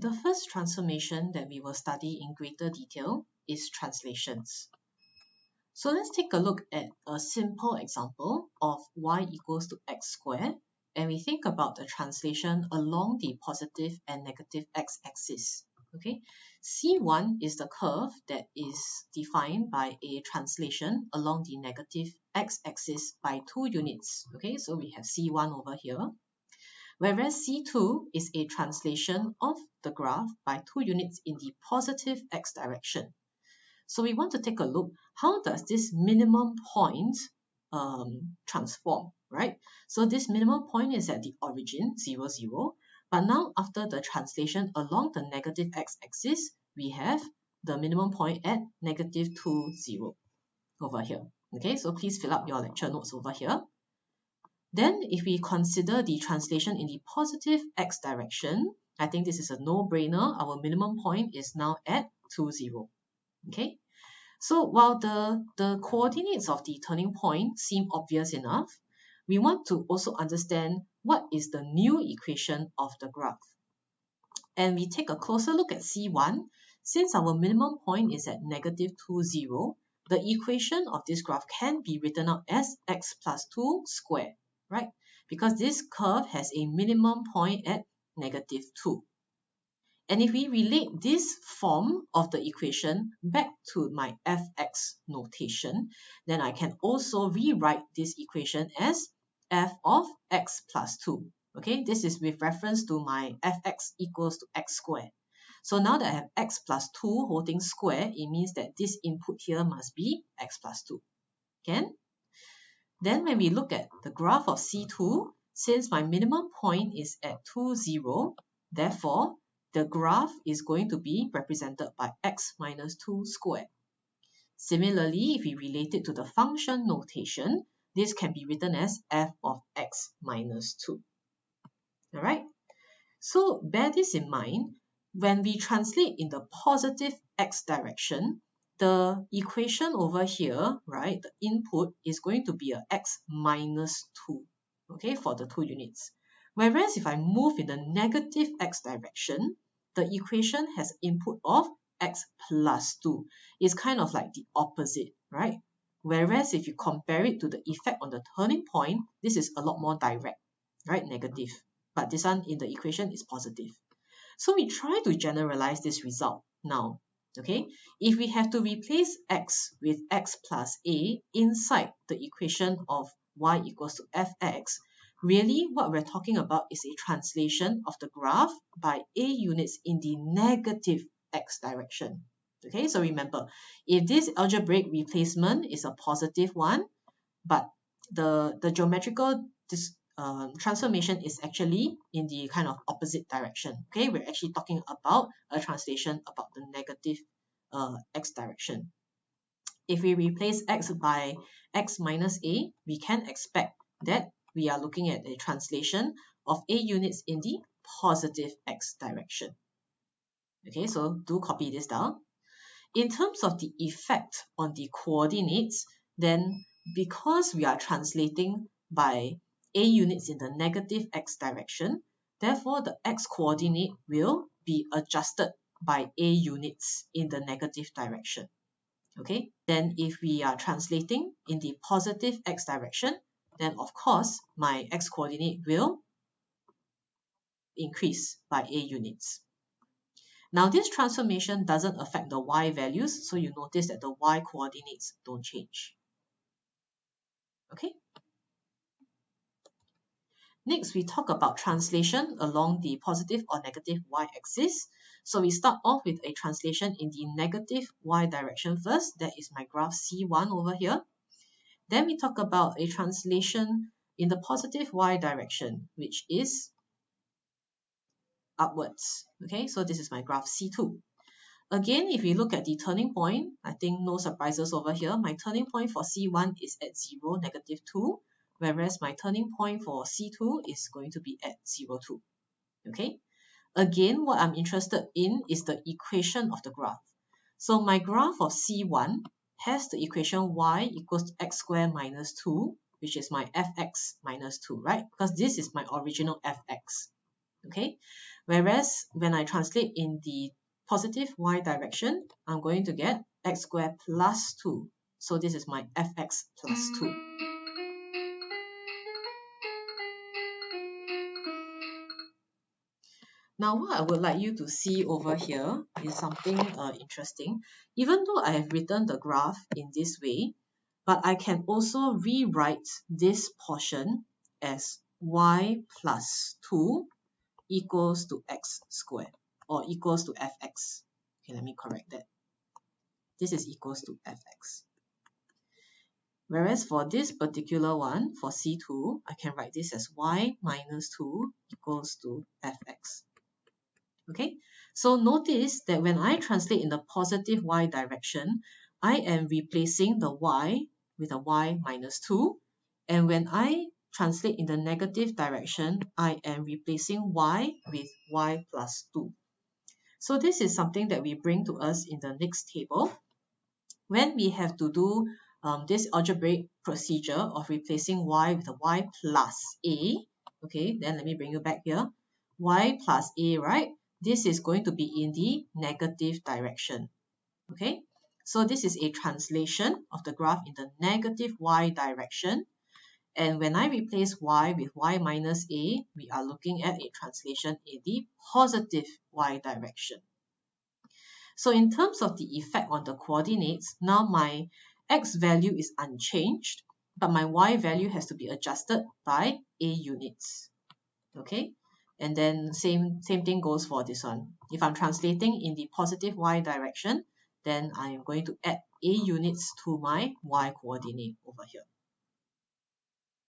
The first transformation that we will study in greater detail is translations. So let's take a look at a simple example of y equals to x squared, and we think about the translation along the positive and negative x-axis. Okay, C1 is the curve that is defined by a translation along the negative x-axis by 2 units. Okay, so we have C1 over here, whereas C2 is a translation of the graph by 2 units in the positive x direction. So we want to take a look, how does this minimum point transform, right? So this minimum point is at the origin, 0, 0. But now after the translation along the negative x-axis, we have the minimum point at negative 2, 0 over here. Okay, so please fill up your lecture notes over here. Then if we consider the translation in the positive x direction, I think this is a no-brainer. Our minimum point is now at 2, 0. Okay, so while the coordinates of the turning point seem obvious enough, we want to also understand what is the new equation of the graph. And we take a closer look at C1. Since our minimum point is at negative 2, 0, the equation of this graph can be written out as x plus 2 squared, right? Because this curve has a minimum point at negative 2. And if we relate this form of the equation back to my fx notation, then I can also rewrite this equation as f of x plus 2. Okay, this is with reference to my fx equals to x squared. So now that I have x plus 2 holding square, it means that this input here must be x plus 2. Can? Then when we look at the graph of C2, since my minimum point is at 2, 0, therefore, the graph is going to be represented by x minus 2 squared. Similarly, if we relate it to the function notation, this can be written as f of x minus 2. All right? So bear this in mind. When we translate in the positive x direction, the equation over here, right, the input is going to be a x minus 2, okay, for the 2 units. Whereas if I move in the negative x direction, the equation has input of x plus 2. It's kind of like the opposite, right? Whereas if you compare it to the effect on the turning point, this is a lot more direct, right? Negative. But this one in the equation is positive. So we try to generalize this result now. Okay, if we have to replace x with x plus a inside the equation of y equals to fx, really what we're talking about is a translation of the graph by a units in the negative x direction. Okay, so remember, if this algebraic replacement is a positive one, but the geometrical transformation is actually in the kind of opposite direction. Okay, we're actually talking about a translation about the negative x direction. If we replace x by x minus a, we can expect that we are looking at a translation of a units in the positive x direction. Okay, so do copy this down. In terms of the effect on the coordinates, then because we are translating by a units in the negative x direction, therefore the x coordinate will be adjusted by a units in the negative direction. Okay, then if we are translating in the positive x direction, then of course my x coordinate will increase by a units. Now this transformation doesn't affect the y values, so you notice that the y coordinates don't change. Okay. Next, we talk about translation along the positive or negative y-axis. So we start off with a translation in the negative y direction first. That is my graph C1 over here. Then we talk about a translation in the positive y direction, which is upwards. Okay, so this is my graph C2. Again, if we look at the turning point, I think no surprises over here. My turning point for C1 is at 0, negative 2. Whereas my turning point for C2 is going to be at 0, 2. Okay. Again, what I'm interested in is the equation of the graph. So my graph of C1 has the equation y equals to x squared minus 2, which is my fx minus 2, right? Because this is my original fx. Okay. Whereas when I translate in the positive y direction, I'm going to get x squared plus 2. So this is my fx plus 2. Now, what I would like you to see over here is something interesting. Even though I have written the graph in this way, but I can also rewrite this portion as y plus 2 equals to x squared, or equals to fx. Okay, let me correct that. This is equals to fx. Whereas for this particular one, for C2, I can write this as y minus 2 equals to fx. Okay, so notice that when I translate in the positive y direction, I am replacing the y with a y minus 2. And when I translate in the negative direction, I am replacing y with y plus 2. So this is something that we bring to us in the next table. When we have to do this algebraic procedure of replacing y with a y plus a, okay, then let me bring you back here. Y plus a, right? This is going to be in the negative direction, okay? So this is a translation of the graph in the negative y direction. And when I replace y with y minus a, we are looking at a translation in the positive y direction. So in terms of the effect on the coordinates, now my x value is unchanged, but my y value has to be adjusted by a units. Okay, and then same thing goes for this one. If I'm translating in the positive y direction, then I am going to add a units to my y coordinate over here.